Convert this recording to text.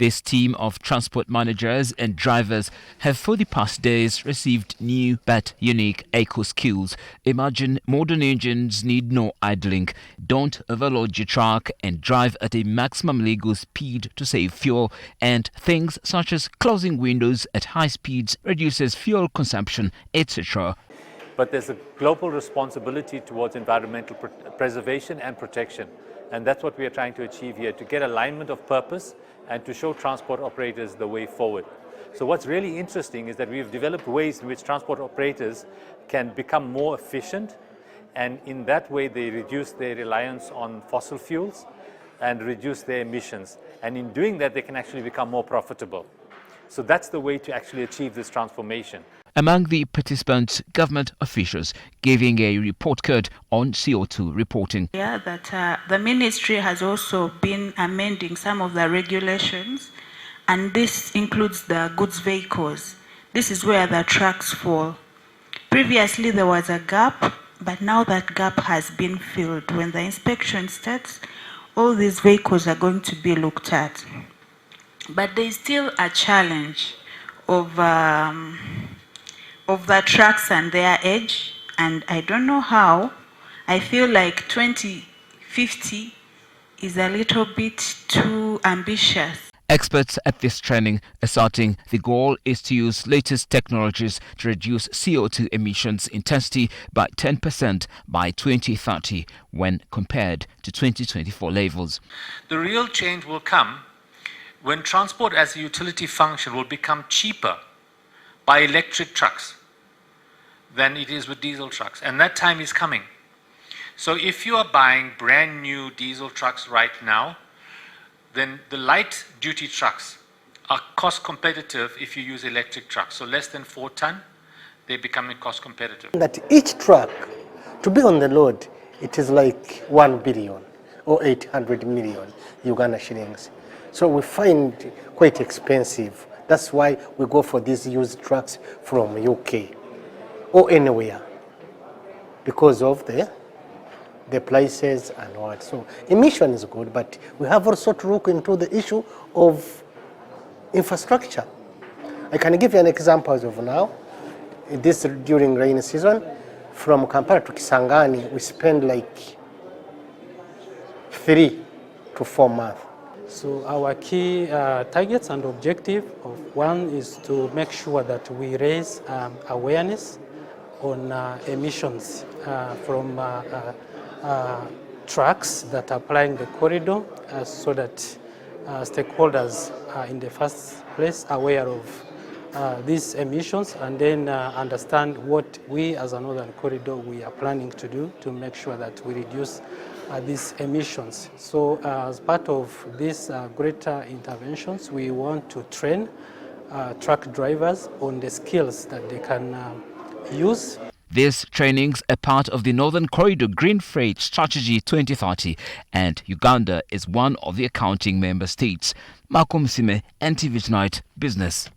This team of transport managers and drivers have for the past days received new but unique eco skills. Imagine modern engines need no idling, don't overload your truck and drive at a maximum legal speed to save fuel, and things such as closing windows at high speeds reduces fuel consumption, etc. But there's a global responsibility towards environmental preservation and protection. And that's what we are trying to achieve here, to get alignment of purpose and to show transport operators the way forward. So what's really interesting is that we've developed ways in which transport operators can become more efficient, and in that way they reduce their reliance on fossil fuels and reduce their emissions. And in doing that, they can actually become more profitable. So that's the way to actually achieve this transformation. Among the participants, government officials giving a report card on CO2 reporting. Yeah, that the ministry has also been amending some of the regulations, and this includes the goods vehicles. This is where the trucks fall. Previously there was a gap, but now that gap has been filled. When the inspection starts, all these vehicles are going to be looked at. But there is still a challenge of the trucks and their age, and I don't know how. I feel like 2050 is a little bit too ambitious. Experts at this training asserting the goal is to use latest technologies to reduce CO2 emissions intensity by 10% by 2030 when compared to 2024 levels. The real change will come when transport as a utility function will become cheaper by electric trucks than it is with diesel trucks, and that time is coming. So if you are buying brand new diesel trucks right now, then the light duty trucks are cost competitive if you use electric trucks. So less than 4 ton, they're becoming cost competitive. That each truck to be on the road, it is like 1 billion or 800 million Uganda shillings. So we find quite expensive. That's why we go for these used trucks from UK or anywhere, because of the prices and what. So emission is good, but we have also to look into the issue of infrastructure. I can give you an example as of now. This during rainy season, from Kampala to Kisangani, we spend like 3 to 4 months. So our key targets and objective of one is to make sure that we raise awareness on emissions from trucks that are plying the corridor, so that stakeholders are in the first place aware of these emissions, and then understand what we as a Northern Corridor we are planning to do to make sure that we reduce these emissions. So as part of these greater interventions, we want to train truck drivers on the skills that they can use. These trainings are part of the Northern Corridor Green Freight Strategy 2030, and Uganda is one of the accounting member states. Malcolm Sime, NTV Tonight Business.